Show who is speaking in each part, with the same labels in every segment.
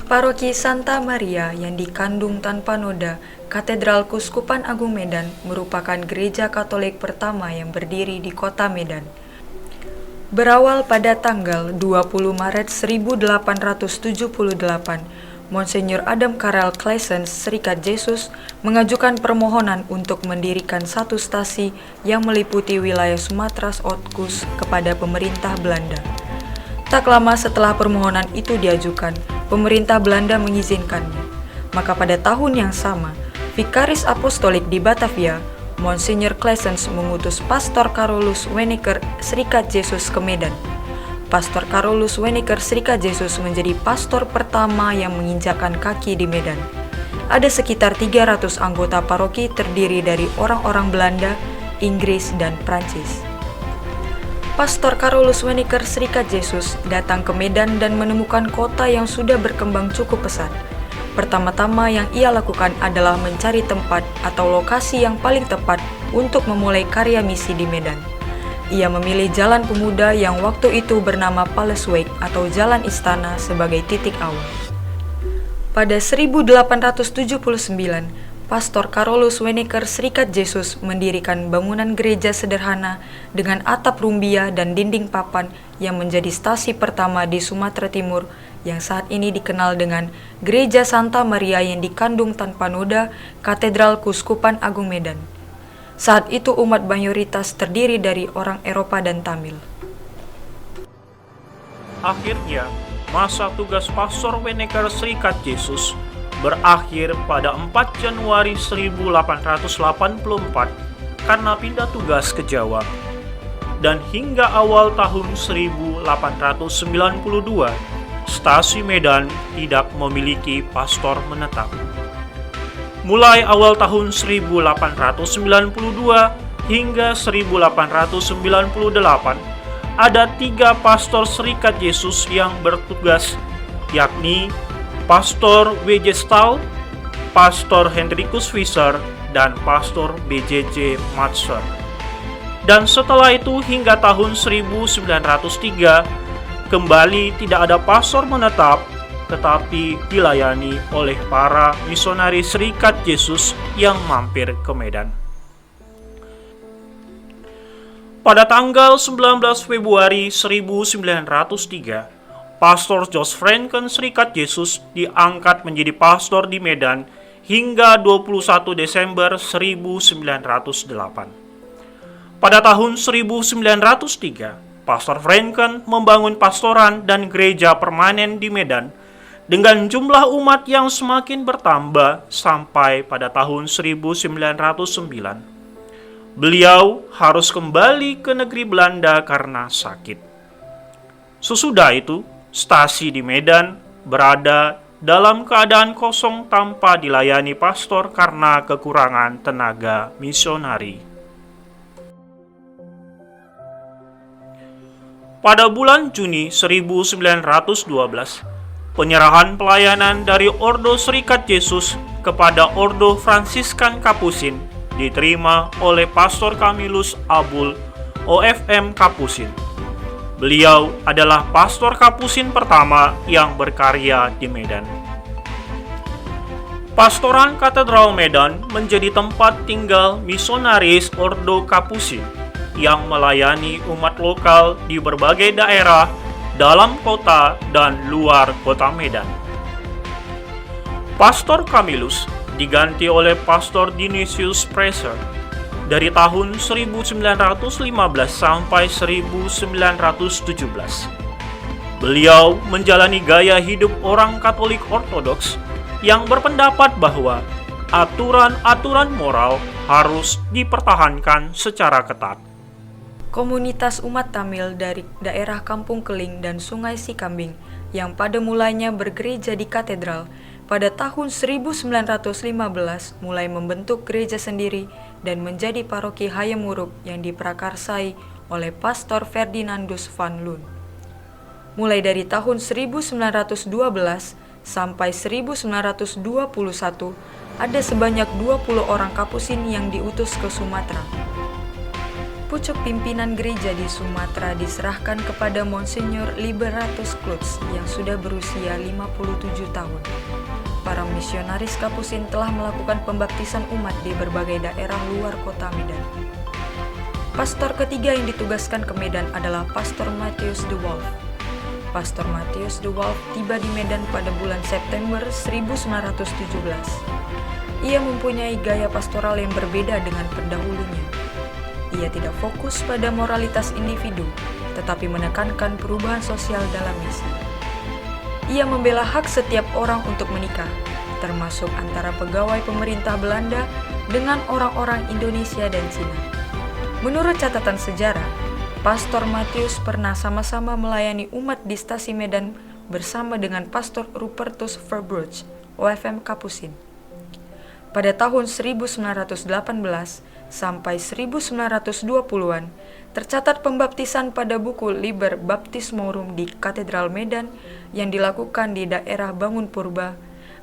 Speaker 1: Paroki Santa Maria yang dikandung tanpa noda, Katedral Kuskupan Agung Medan merupakan gereja Katolik pertama yang berdiri di kota Medan. Berawal pada tanggal 20 Maret 1878, Monsignor Adam Karel Claessens, Serikat Yesus, mengajukan permohonan untuk mendirikan satu stasi yang meliputi wilayah Sumatera Ootkus kepada pemerintah Belanda. Tak lama setelah permohonan itu diajukan, pemerintah Belanda mengizinkannya. Maka pada tahun yang sama, Vikaris Apostolik di Batavia, Monsignor Claessens mengutus Pastor Carolus Weenecker, Serikat Yesus ke Medan. Pastor Carolus Weenecker, Serikat Yesus menjadi pastor pertama yang menginjakkan kaki di Medan. Ada sekitar 300 anggota paroki terdiri dari orang-orang Belanda, Inggris, dan Prancis. Pastor Carolus Weenecker, Serikat Yesus, datang ke Medan dan menemukan kota yang sudah berkembang cukup pesat. Pertama-tama yang ia lakukan adalah mencari tempat atau lokasi yang paling tepat untuk memulai karya misi di Medan. Ia memilih Jalan Pemuda yang waktu itu bernama Palesweg atau Jalan Istana sebagai titik awal. Pada 1879, Pastor Carolus Weenecker, Serikat Yesus, mendirikan bangunan gereja sederhana dengan atap rumbia dan dinding papan yang menjadi stasi pertama di Sumatera Timur yang saat ini dikenal dengan Gereja Santa Maria yang dikandung tanpa noda, Katedral Kuskupan Agung Medan. Saat itu umat mayoritas terdiri dari orang Eropa dan Tamil.
Speaker 2: Akhirnya, masa tugas Pastor Weenecker, Serikat Yesus berakhir pada 4 Januari 1884 karena pindah tugas ke Jawa. Dan hingga awal tahun 1892, stasi Medan tidak memiliki pastor menetap. Mulai awal tahun 1892 hingga 1898, ada 3 pastor Serikat Yesus yang bertugas, yakni Pastor W.J. Stahl, Pastor Hendrikus Visser, dan Pastor B.J.J. Matser. Dan setelah itu hingga tahun 1903, kembali tidak ada pastor menetap, tetapi dilayani oleh para misionari Serikat Yesus yang mampir ke Medan. Pada tanggal 19 Februari 1903, Pastor Jos Franken, Serikat Yesus, diangkat menjadi pastor di Medan hingga 21 Desember 1908. Pada tahun 1903, Pastor Franken membangun pastoran dan gereja permanen di Medan dengan jumlah umat yang semakin bertambah sampai pada tahun 1909. Beliau harus kembali ke negeri Belanda karena sakit. Sesudah itu, stasi di Medan berada dalam keadaan kosong tanpa dilayani pastor karena kekurangan tenaga misionari. Pada bulan Juni 1912, penyerahan pelayanan dari Ordo Serikat Yesus kepada Ordo Fransiskan Kapusin diterima oleh Pastor Camillus Abul, OFM Kapusin. Beliau adalah pastor Kapusin pertama yang berkarya di Medan. Pastoran Katedral Medan menjadi tempat tinggal misionaris Ordo Kapusin yang melayani umat lokal di berbagai daerah dalam kota dan luar kota Medan. Pastor Camillus diganti oleh Pastor Dionysius Praeser dari tahun 1915 sampai 1917. Beliau menjalani gaya hidup orang Katolik Ortodoks yang berpendapat bahwa aturan-aturan moral harus dipertahankan secara ketat.
Speaker 1: Komunitas umat Tamil dari daerah Kampung Keling dan Sungai Sikambing yang pada mulanya bergereja di katedral, pada tahun 1915 mulai membentuk gereja sendiri dan menjadi paroki Hayamuruk yang diprakarsai oleh Pastor Ferdinandus van Loon. Mulai dari tahun 1912 sampai 1921, ada sebanyak 20 orang Kapusin yang diutus ke Sumatera. Pucuk pimpinan gereja di Sumatera diserahkan kepada Monsignor Liberatus Klutz yang sudah berusia 57 tahun. Para misionaris Kapusin telah melakukan pembaptisan umat di berbagai daerah luar kota Medan. Pastor ketiga yang ditugaskan ke Medan adalah Pastor Matthias de Wolf. Pastor Matthias de Wolf tiba di Medan pada bulan September 1917. Ia mempunyai gaya pastoral yang berbeda dengan pendahulunya. Ia tidak fokus pada moralitas individu, tetapi menekankan perubahan sosial dalam misi. Ia membela hak setiap orang untuk menikah, termasuk antara pegawai pemerintah Belanda dengan orang-orang Indonesia dan Cina. Menurut catatan sejarah, Pastor Matthias pernah sama-sama melayani umat di stasi Medan bersama dengan Pastor Rupertus Verbruch, OFM Kapusin. Pada tahun 1918 sampai 1920-an, tercatat pembaptisan pada buku Liber Baptismorum di Katedral Medan yang dilakukan di daerah Bangun Purba,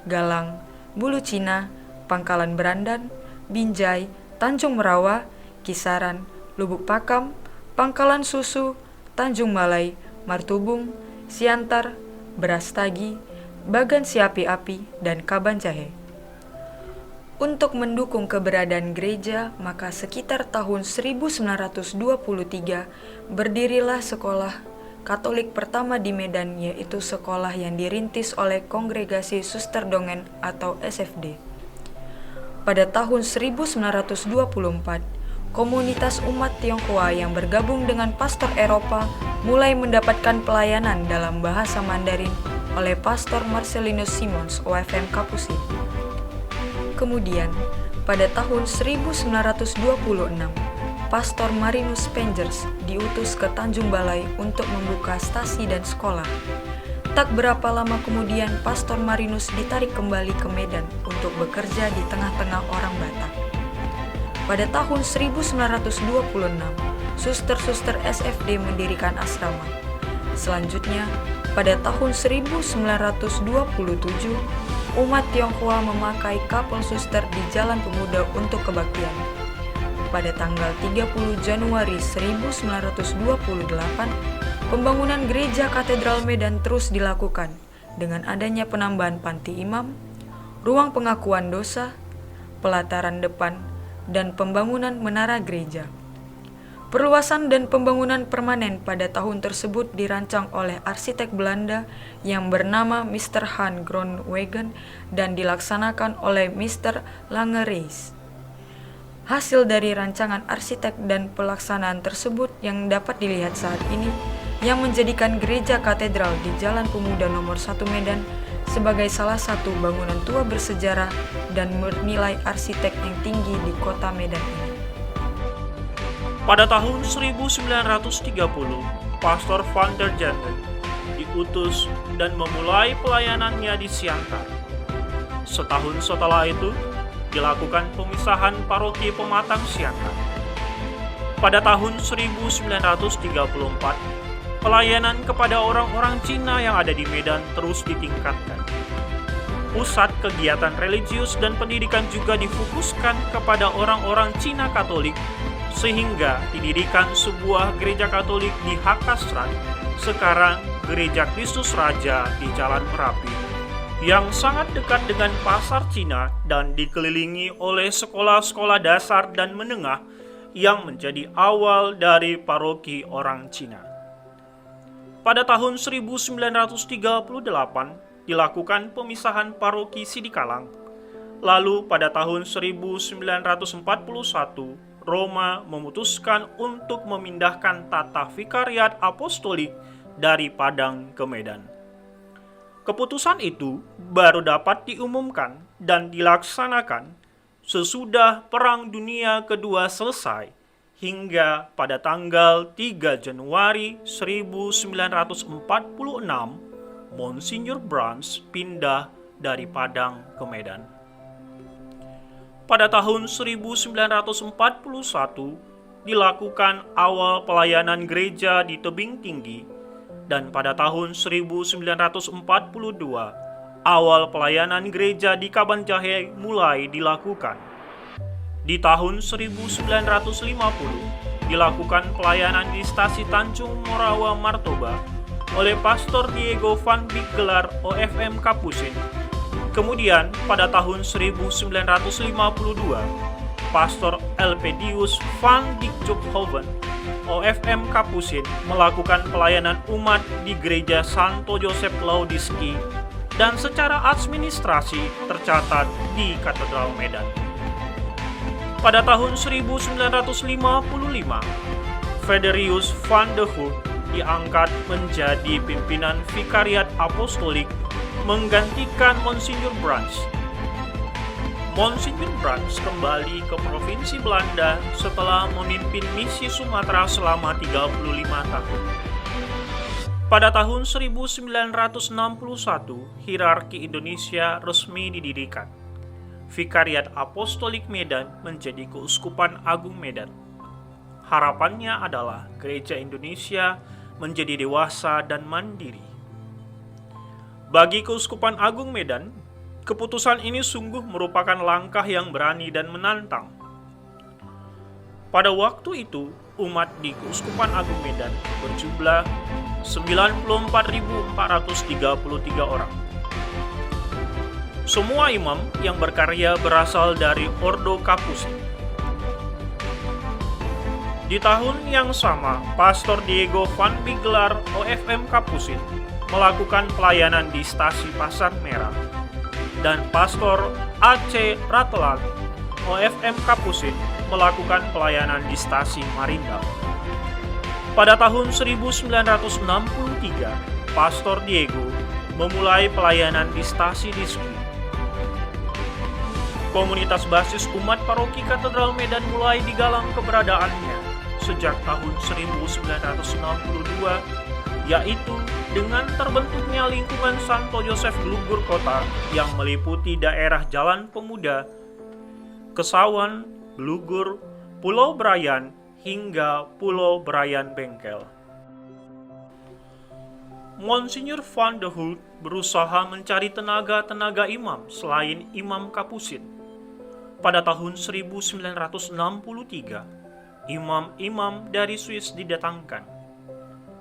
Speaker 1: Galang, Bulu Cina, Pangkalan Berandan, Binjai, Tanjung Merawa, Kisaran, Lubuk Pakam, Pangkalan Susu, Tanjung Malai, Martubung, Siantar, Brastagi, Bagan Siapi-api, dan Kabanjahe. Untuk mendukung keberadaan gereja, maka sekitar tahun 1923 berdirilah sekolah Katolik pertama di Medan, yaitu sekolah yang dirintis oleh Kongregasi Suster Dongen atau SFD. Pada tahun 1924, komunitas umat Tionghoa yang bergabung dengan pastor Eropa mulai mendapatkan pelayanan dalam bahasa Mandarin oleh Pastor Marcellinus Simons, OFM Kapusin. Kemudian, pada tahun 1926, Pastor Marinus Spengers diutus ke Tanjung Balai untuk membuka stasi dan sekolah. Tak berapa lama kemudian, Pastor Marinus ditarik kembali ke Medan untuk bekerja di tengah-tengah orang Batak. Pada tahun 1926, suster-suster SFD mendirikan asrama. Selanjutnya, pada tahun 1927, umat Tionghoa memakai kapel suster di Jalan Pemuda untuk kebaktian. Pada tanggal 30 Januari 1928, pembangunan gereja Katedral Medan terus dilakukan dengan adanya penambahan panti imam, ruang pengakuan dosa, pelataran depan, dan pembangunan menara gereja. Perluasan dan pembangunan permanen pada tahun tersebut dirancang oleh arsitek Belanda yang bernama Mr. Han Groenewegen dan dilaksanakan oleh Mr. Lange Reis. Hasil dari rancangan arsitek dan pelaksanaan tersebut yang dapat dilihat saat ini yang menjadikan gereja katedral di Jalan Pemuda nomor 1 Medan sebagai salah satu bangunan tua bersejarah dan bernilai arsitek yang tinggi di kota Medan ini.
Speaker 2: Pada tahun 1930, Pastor van der Janden diutus dan memulai pelayanannya di Siantar. Setahun setelah itu, dilakukan pemisahan paroki Pematang Siantar. Pada tahun 1934, pelayanan kepada orang-orang Cina yang ada di Medan terus ditingkatkan. Pusat kegiatan religius dan pendidikan juga difokuskan kepada orang-orang Cina Katolik, sehingga didirikan sebuah gereja Katolik di Hakastrat, sekarang Gereja Kristus Raja di Jalan Merapi, yang sangat dekat dengan pasar Cina dan dikelilingi oleh sekolah-sekolah dasar dan menengah yang menjadi awal dari paroki orang Cina. Pada tahun 1938 dilakukan pemisahan paroki Sidikalang. Lalu pada tahun 1941 Roma memutuskan untuk memindahkan tata vikariat apostolik dari Padang ke Medan. Keputusan itu baru dapat diumumkan dan dilaksanakan sesudah Perang Dunia Kedua selesai hingga pada tanggal 3 Januari 1946 Monsignor Brans pindah dari Padang ke Medan. Pada tahun 1941 dilakukan awal pelayanan gereja di Tebing Tinggi, dan pada tahun 1942 awal pelayanan gereja di Kabanjahe mulai dilakukan. Di tahun 1950 dilakukan pelayanan di stasi Tanjung Morawa Martoba oleh Pastor Diego van Biggelar OFM Kapusin. Kemudian pada tahun 1952, Pastor Elpedius van Dijkhoven OFM Kapusin melakukan pelayanan umat di Gereja Santo Joseph Laudiski dan secara administrasi tercatat di Katedral Medan. Pada tahun 1955, Frederius van de Hoek diangkat menjadi pimpinan Vikariat Apostolik menggantikan Monsignor Branch. Monsignor Branch kembali ke Provinsi Belanda setelah memimpin misi Sumatera selama 35 tahun. Pada tahun 1961, hierarki Indonesia resmi didirikan. Vikariat Apostolik Medan menjadi Keuskupan Agung Medan. Harapannya adalah Gereja Indonesia menjadi dewasa dan mandiri. Bagi Keuskupan Agung Medan, keputusan ini sungguh merupakan langkah yang berani dan menantang. Pada waktu itu, umat di Keuskupan Agung Medan berjumlah 94.433 orang. Semua imam yang berkarya berasal dari Ordo Kapusin. Di tahun yang sama, Pastor Diego van Biggelar OFM Kapusin melakukan pelayanan di stasi Pasar Merah, dan Pastor A.C. Ratelan OFM Kapusin melakukan pelayanan di stasi Marindal. Pada tahun 1963, Pastor Diego memulai pelayanan di stasi Diski. Komunitas basis umat paroki Katedral Medan mulai digalang keberadaannya sejak tahun 1962, yaitu dengan terbentuknya lingkungan Santo Joseph Glugur Kota yang meliputi daerah Jalan Pemuda, Kesawan, Glugur, Pulau Brayan, hingga Pulau Brayan Bengkel. Monsignor van de Hoek berusaha mencari tenaga-tenaga imam selain Imam Kapusin. Pada tahun 1963, imam-imam dari Swiss didatangkan.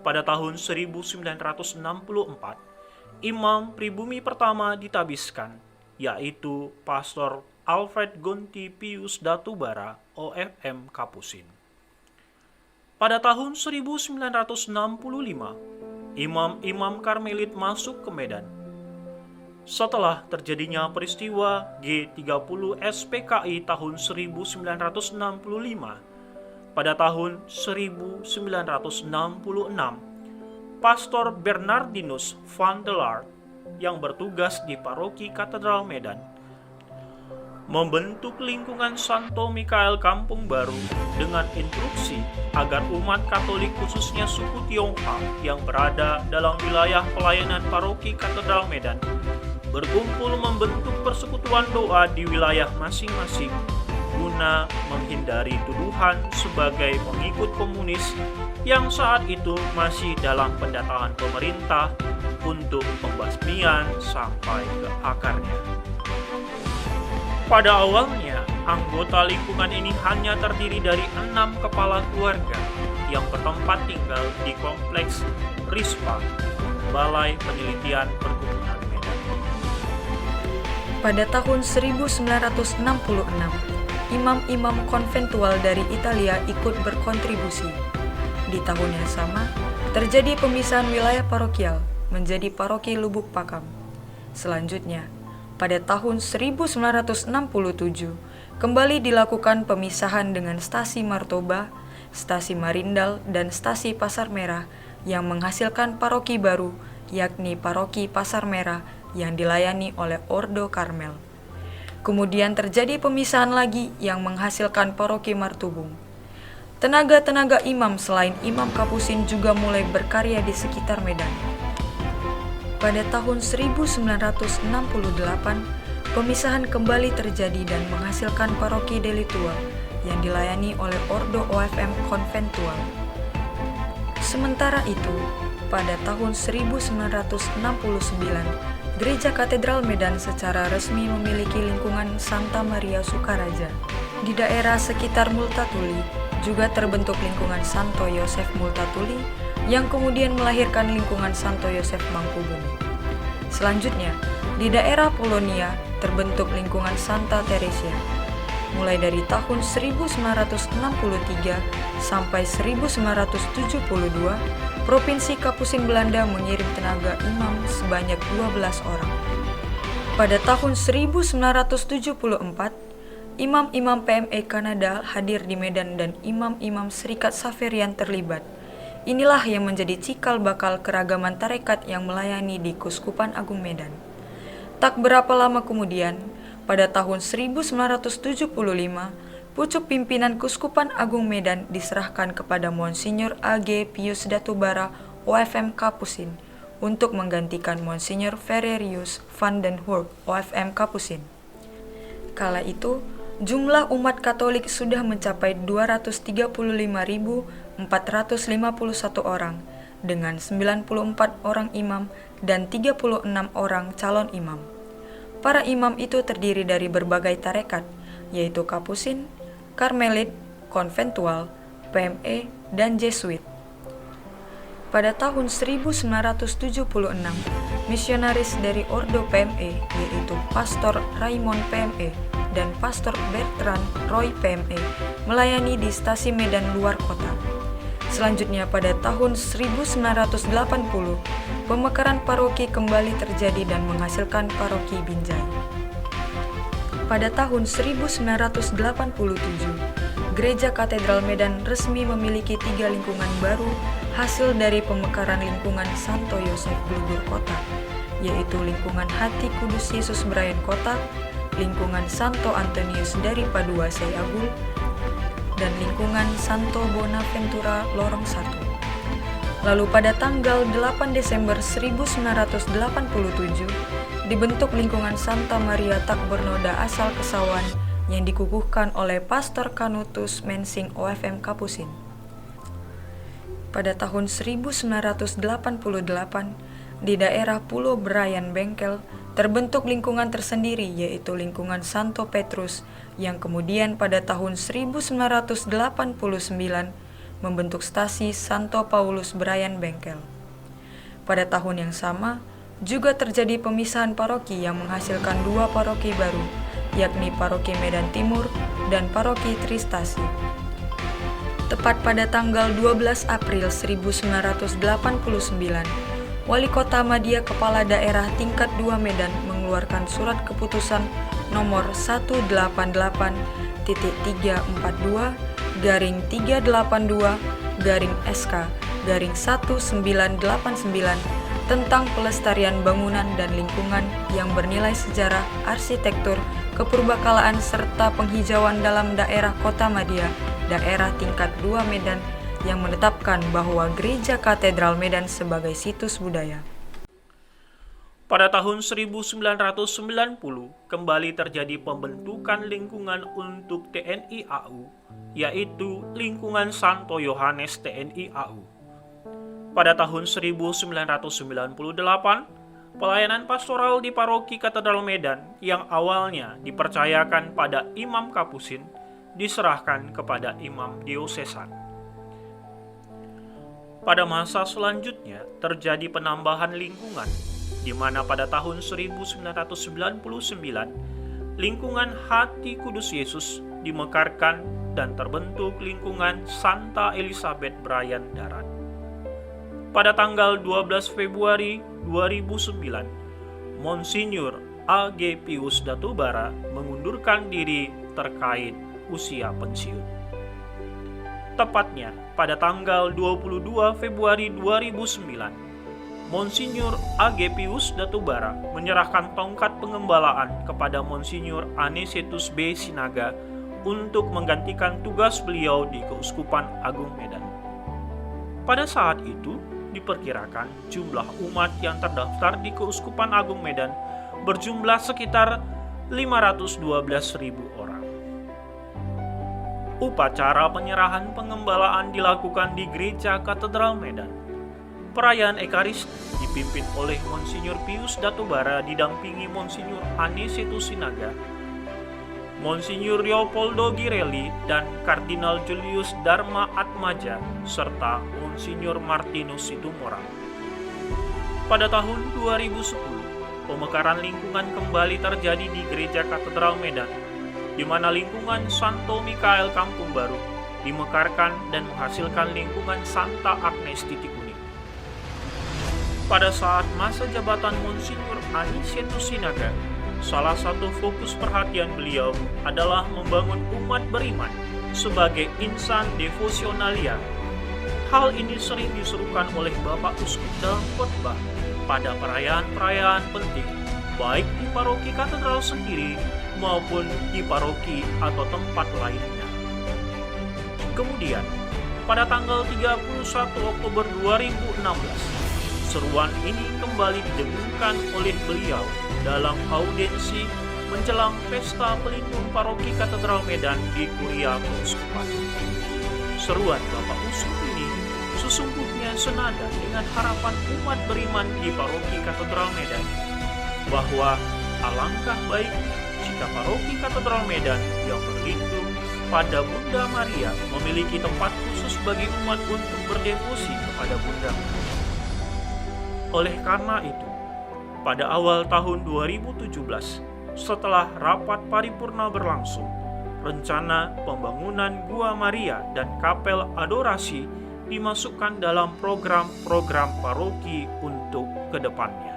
Speaker 2: Pada tahun 1964, imam pribumi pertama ditabiskan, yaitu Pastor Alfred Gonti Pius Datubara, OFM Kapusin. Pada tahun 1965, imam-imam Karmelit masuk ke Medan. Setelah terjadinya peristiwa G30 SPKI tahun 1965, pada tahun 1966, Pastor Bernardinus van der Laart yang bertugas di paroki Katedral Medan membentuk lingkungan Santo Mikael Kampung Baru dengan instruksi agar umat Katolik khususnya suku Tionghoa yang berada dalam wilayah pelayanan paroki Katedral Medan berkumpul membentuk persekutuan doa di wilayah masing-masing guna menghindari tuduhan sebagai pengikut komunis yang saat itu masih dalam pendataan pemerintah untuk pembasmian sampai ke akarnya. Pada awalnya, anggota lingkungan ini hanya terdiri dari 6 kepala keluarga yang bertempat tinggal di kompleks RISPA, Balai Penelitian Perkebunan Medan.
Speaker 1: Pada tahun 1966, imam-imam konventual dari Italia ikut berkontribusi. Di tahun yang sama, terjadi pemisahan wilayah parokial menjadi paroki Lubuk Pakam. Selanjutnya, pada tahun 1967, kembali dilakukan pemisahan dengan stasi Martoba, stasi Marindal, dan stasi Pasar Merah yang menghasilkan paroki baru, yakni paroki Pasar Merah yang dilayani oleh Ordo Karmel. Kemudian terjadi pemisahan lagi yang menghasilkan paroki Martubung. Tenaga-tenaga imam selain Imam Kapusin juga mulai berkarya di sekitar Medan. Pada tahun 1968, pemisahan kembali terjadi dan menghasilkan paroki Delitua yang dilayani oleh Ordo OFM Konventual. Sementara itu, pada tahun 1969, Gereja Katedral Medan secara resmi memiliki lingkungan Santa Maria Sukaraja di daerah sekitar Multatuli juga terbentuk lingkungan Santo Yosef Multatuli yang kemudian melahirkan lingkungan Santo Yosef Mangkubumi. Selanjutnya, di daerah Polonia terbentuk lingkungan Santa Teresia. Mulai dari tahun 1963 sampai 1972, Provinsi Kapusin Belanda mengirim tenaga imam sebanyak 12 orang. Pada tahun 1974, imam-imam PME Kanada hadir di Medan dan imam-imam Serikat Xaverian terlibat. Inilah yang menjadi cikal bakal keragaman tarekat yang melayani di Keuskupan Agung Medan. Tak berapa lama kemudian, pada tahun 1975, pucuk pimpinan Keuskupan Agung Medan diserahkan kepada Monsinyur A.G. Pius Datubara OFM Kapusin untuk menggantikan Monsinyur Ferrerius van den Hurk OFM Kapusin. Kala itu, jumlah umat Katolik sudah mencapai 235.451 orang dengan 94 orang imam dan 36 orang calon imam. Para imam itu terdiri dari berbagai tarekat, yaitu Kapusin, Karmelit, Konventual, PME, dan Jesuit. Pada tahun 1976, misionaris dari Ordo PME, yaitu Pastor Raymond PME dan Pastor Bertrand Roy PME, melayani di stasi Medan luar kota. Selanjutnya pada tahun 1980, pemekaran paroki kembali terjadi dan menghasilkan paroki Binjai. Pada tahun 1987, Gereja Katedral Medan resmi memiliki 3 lingkungan baru hasil dari pemekaran lingkungan Santo Yosef Blugur Kota, yaitu lingkungan Hati Kudus Yesus Brayan Kota, lingkungan Santo Antonius dari Padua Sayagul, dan lingkungan Santo Bonaventura Lorong 1. Lalu pada tanggal 8 Desember 1987, dibentuk lingkungan Santa Maria Takbernoda asal Kesawan yang dikukuhkan oleh Pastor Canutus Mensing OFM Kapusin. Pada tahun 1988, di daerah Pulau Brayan Bengkel, terbentuk lingkungan tersendiri yaitu lingkungan Santo Petrus yang kemudian pada tahun 1989 membentuk stasi Santo Paulus Brayan Bengkel. Pada tahun yang sama, juga terjadi pemisahan paroki yang menghasilkan 2 paroki baru, yakni Paroki Medan Timur dan Paroki Tristasi. Tepat pada tanggal 12 April 1989, Wali Kota Madia Kepala Daerah Tingkat 2 Medan mengeluarkan surat keputusan nomor 182-382-SK-1989 tentang pelestarian bangunan dan lingkungan yang bernilai sejarah, arsitektur, kepurbakalaan serta penghijauan dalam daerah Kota Madia, daerah tingkat 2 Medan yang menetapkan bahwa Gereja Katedral Medan sebagai situs budaya.
Speaker 2: Pada tahun 1990, kembali terjadi pembentukan lingkungan untuk TNI AU, yaitu lingkungan Santo Yohanes TNI AU. Pada tahun 1998, pelayanan pastoral di Paroki Katedral Medan yang awalnya dipercayakan pada Imam Kapusin diserahkan kepada Imam Diosesan. Pada masa selanjutnya terjadi penambahan lingkungan, di mana pada tahun 1999 lingkungan Hati Kudus Yesus dimekarkan dan terbentuk lingkungan Santa Elizabeth Brayan Darat. Pada tanggal 12 Februari 2009, Monsinyur A.G. Pius Datubara mengundurkan diri terkait usia pensiun. Tepatnya pada tanggal 22 Februari 2009, Monsinyur A.G. Pius Datubara menyerahkan tongkat pengembalaan kepada Monsinyur Anicetus B. Sinaga untuk menggantikan tugas beliau di Keuskupan Agung Medan. Pada saat itu, diperkirakan jumlah umat yang terdaftar di Keuskupan Agung Medan berjumlah sekitar 512.000 orang. Upacara penyerahan pengembalaan dilakukan di Gereja Katedral Medan. Perayaan Ekaristi dipimpin oleh Monsinyur Pius Datubara didampingi Monsinyur Anicetus Sinaga. Monsinyur Leopoldo Girelli dan Kardinal Julius Dharma Atmaja, serta Monsinyur Martinus Situmorang. Pada tahun 2010, pemekaran lingkungan kembali terjadi di Gereja Katedral Medan, di mana lingkungan Santo Mikael Kampung Baru dimekarkan dan menghasilkan lingkungan Santa Agnes Titik Kuning. Pada saat masa jabatan Monsinyur Anicetus Sinaga, salah satu fokus perhatian beliau adalah membangun umat beriman sebagai insan devosionalia. Hal ini sering diserukan oleh Bapak Uskup dalam khotbah pada perayaan-perayaan penting, baik di paroki katedral sendiri maupun di paroki atau tempat lainnya. Kemudian, pada tanggal 31 Oktober 2016, seruan ini kembali didengungkan oleh beliau dalam audiensi menjelang Pesta Pelindung Paroki Katedral Medan di Kuria Keuskupan. Seruan Bapak Uskup ini sesungguhnya senada dengan harapan umat beriman di Paroki Katedral Medan, bahwa alangkah baiknya jika Paroki Katedral Medan yang berlindung pada Bunda Maria memiliki tempat khusus bagi umat untuk berdevosi kepada Bunda Maria. Oleh karena itu, pada awal tahun 2017, setelah rapat paripurna berlangsung, rencana pembangunan Gua Maria dan Kapel Adorasi dimasukkan dalam program-program paroki untuk kedepannya.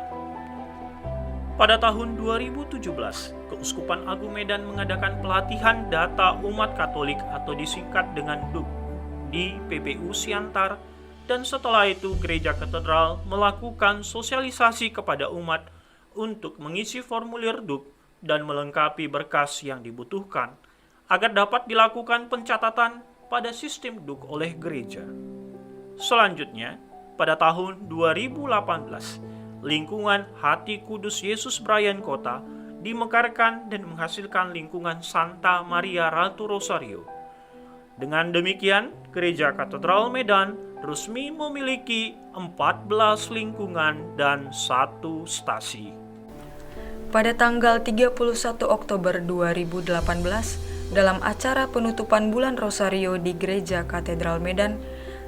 Speaker 2: Pada tahun 2017, Keuskupan Agung Medan mengadakan pelatihan data umat Katolik atau disingkat dengan DUK di PPU Siantar, dan setelah itu Gereja Katedral melakukan sosialisasi kepada umat untuk mengisi formulir DUK dan melengkapi berkas yang dibutuhkan agar dapat dilakukan pencatatan pada sistem DUK oleh gereja. Selanjutnya, pada tahun 2018, lingkungan Hati Kudus Yesus Brayan Kota dimekarkan dan menghasilkan lingkungan Santa Maria Ratu Rosario. Dengan demikian, Gereja Katedral Medan resmi memiliki 14 lingkungan dan 1 stasi.
Speaker 1: Pada tanggal 31 Oktober 2018, dalam acara penutupan bulan Rosario di Gereja Katedral Medan,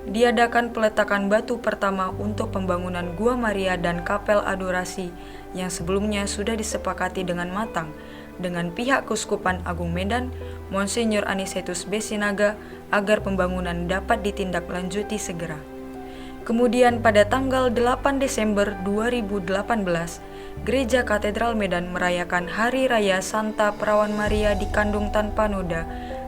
Speaker 1: diadakan peletakan batu pertama untuk pembangunan Gua Maria dan Kapel Adorasi yang sebelumnya sudah disepakati dengan matang dengan pihak Keuskupan Agung Medan, Monsinyur Anicetus B. Sinaga, agar pembangunan dapat ditindaklanjuti segera. Kemudian pada tanggal 8 Desember 2018, Gereja Katedral Medan merayakan Hari Raya Santa Perawan Maria dikandung tanpa noda,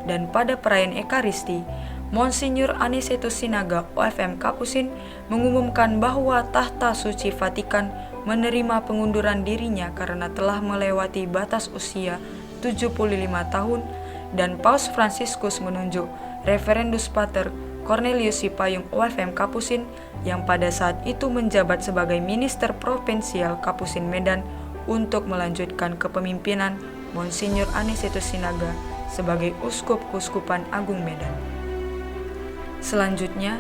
Speaker 1: dan pada perayaan Ekaristi, Monsinyur Anicetus Sinaga OFM Kapusin mengumumkan bahwa Tahta Suci Vatikan menerima pengunduran dirinya karena telah melewati batas usia 75 tahun, dan Paus Fransiskus menunjuk Reverendus Pater Cornelius Sipayung OFM Kapusin yang pada saat itu menjabat sebagai Minister Provinsial Kapusin Medan untuk melanjutkan kepemimpinan Monsinyur Anicetus Sinaga sebagai Uskup Keuskupan Agung Medan. Selanjutnya,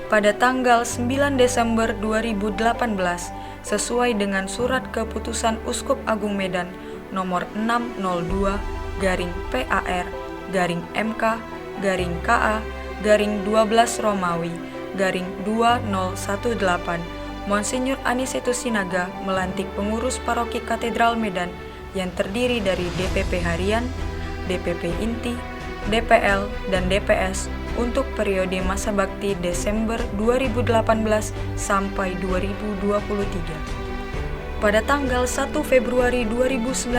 Speaker 1: pada tanggal 9 Desember 2018, sesuai dengan surat keputusan Uskup Agung Medan nomor 602/PAR/MK/KA/12 Romawi /2018, Monsinyur Anicetus Sinaga melantik pengurus paroki Katedral Medan yang terdiri dari DPP Harian, DPP Inti, DPL, dan DPS untuk periode masa bakti Desember 2018 sampai 2023. Pada tanggal 1 Februari 2019,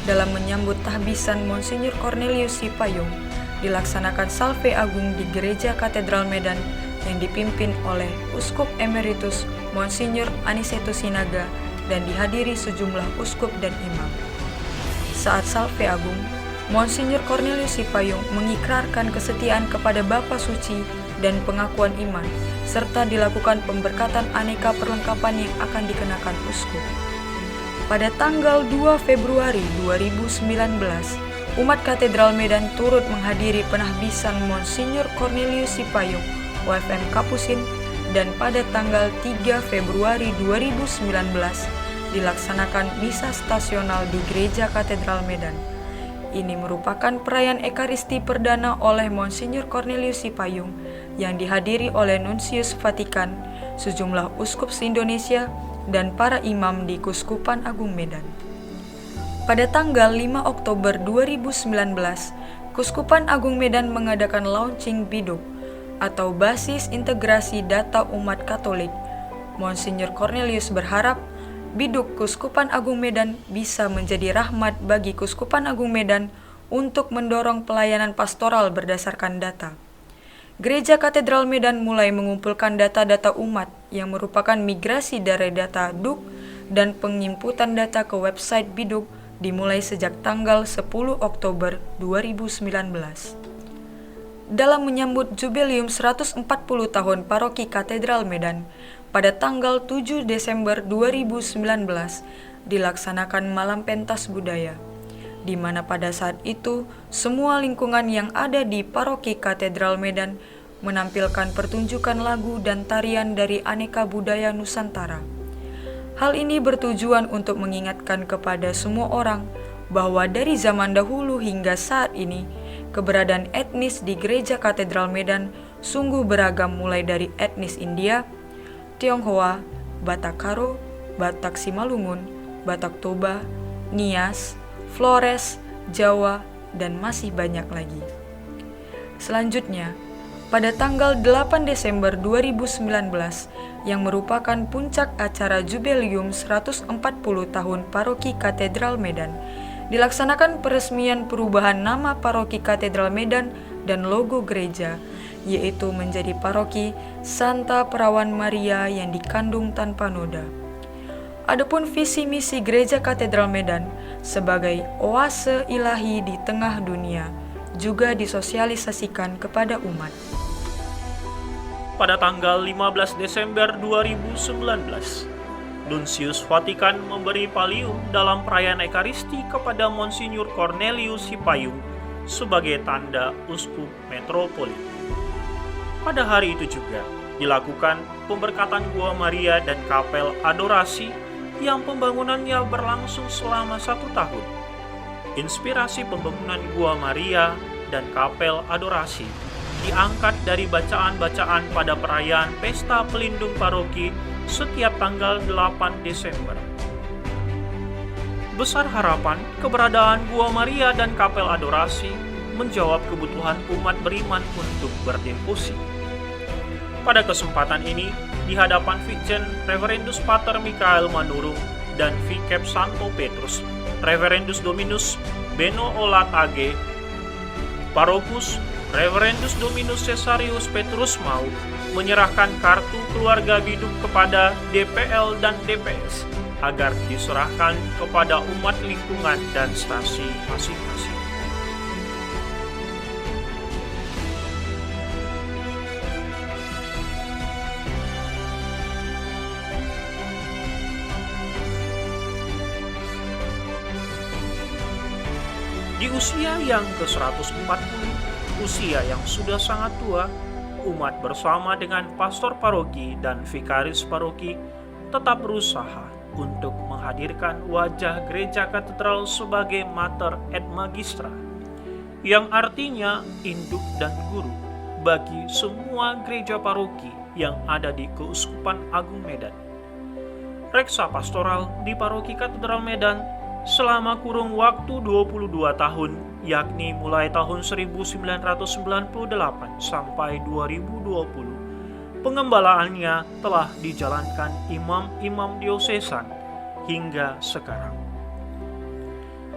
Speaker 1: dalam menyambut tahbisan Monsinyur Cornelius Sipayung, dilaksanakan Salve Agung di Gereja Katedral Medan yang dipimpin oleh Uskup Emeritus Monsinyur Anicetus Sinaga dan dihadiri sejumlah uskup dan imam. Saat Salve Agung, Monsinyur Cornelius Sipayung mengikrarkan kesetiaan kepada Bapa Suci dan pengakuan iman, serta dilakukan pemberkatan aneka perlengkapan yang akan dikenakan uskup. Pada tanggal 2 Februari 2019, umat Katedral Medan turut menghadiri penahbisan Monsinyur Cornelius Sipayung OFM Kapusin, dan pada tanggal 3 Februari 2019 dilaksanakan misa stasional di Gereja Katedral Medan. ini merupakan perayaan Ekaristi perdana oleh Monsinyur Cornelius Sipayung yang dihadiri oleh Nunsius Vatikan, sejumlah uskup se-Indonesia, dan para imam di Kuskupan Agung Medan. Pada tanggal 5 Oktober 2019, Kuskupan Agung Medan mengadakan launching Biduk atau Basis Integrasi Data Umat Katolik. Monsinyur Cornelius berharap Biduk Kuskupan Agung Medan bisa menjadi rahmat bagi Kuskupan Agung Medan untuk mendorong pelayanan pastoral berdasarkan data. Gereja Katedral Medan mulai mengumpulkan data-data umat yang merupakan migrasi dari data DUK dan penginputan data ke website Biduk dimulai sejak tanggal 10 Oktober 2019. Dalam menyambut jubileum 140 tahun Paroki Katedral Medan, pada tanggal 7 Desember 2019 dilaksanakan Malam Pentas Budaya, di mana pada saat itu semua lingkungan yang ada di Paroki Katedral Medan menampilkan pertunjukan lagu dan tarian dari aneka budaya Nusantara. Hal ini bertujuan untuk mengingatkan kepada semua orang bahwa dari zaman dahulu hingga saat ini, keberadaan etnis di Gereja Katedral Medan sungguh beragam, mulai dari etnis India, Tionghoa, Batak Karo, Batak Simalungun, Batak Toba, Nias, Flores, Jawa, dan masih banyak lagi. Selanjutnya, pada tanggal 8 Desember 2019 yang merupakan puncak acara jubileum 140 tahun Paroki Katedral Medan, dilaksanakan peresmian perubahan nama Paroki Katedral Medan dan logo gereja, yaitu menjadi Paroki Santa Perawan Maria yang dikandung tanpa noda. Adapun visi misi Gereja Katedral Medan sebagai oase ilahi di tengah dunia juga disosialisasikan kepada umat.
Speaker 2: Pada tanggal 15 Desember 2019, Nunsius Vatikan memberi pallium dalam perayaan Ekaristi kepada Monsinyur Cornelius Sipayung sebagai tanda uskup metropolit. Pada hari itu juga dilakukan pemberkatan Gua Maria dan Kapel Adorasi yang pembangunannya berlangsung selama 1 tahun. Inspirasi pembangunan Gua Maria dan Kapel Adorasi diangkat dari bacaan-bacaan pada perayaan Pesta Pelindung Paroki setiap tanggal 8 Desember. Besar harapan keberadaan Gua Maria dan Kapel Adorasi menjawab kebutuhan umat beriman untuk berdevosi. Pada kesempatan ini, di hadapan Vijen Reverendus Pater Mikael Manurung dan Vicep Santo Petrus, Reverendus Dominus Beno Olat AG, Parokus Reverendus Dominus Cesarius Petrus Mau menyerahkan kartu keluarga Biduk kepada DPL dan DPS agar diserahkan kepada umat lingkungan dan stasi masing-masing. Di usia yang ke-140, usia yang sudah sangat tua, umat bersama dengan pastor paroki dan vikaris paroki tetap berusaha untuk menghadirkan wajah gereja katedral sebagai mater et magistra, yang artinya induk dan guru bagi semua gereja paroki yang ada di Keuskupan Agung Medan. Reksa pastoral di Paroki Katedral Medan selama kurun waktu 22 tahun, yakni mulai tahun 1998 sampai 2020, pengembalaannya telah dijalankan imam-imam diosesan hingga sekarang.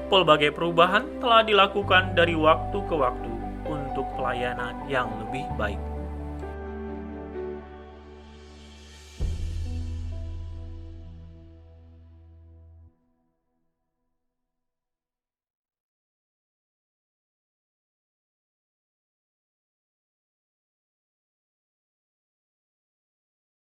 Speaker 2: Pelbagai perubahan telah dilakukan dari waktu ke waktu untuk pelayanan yang lebih baik.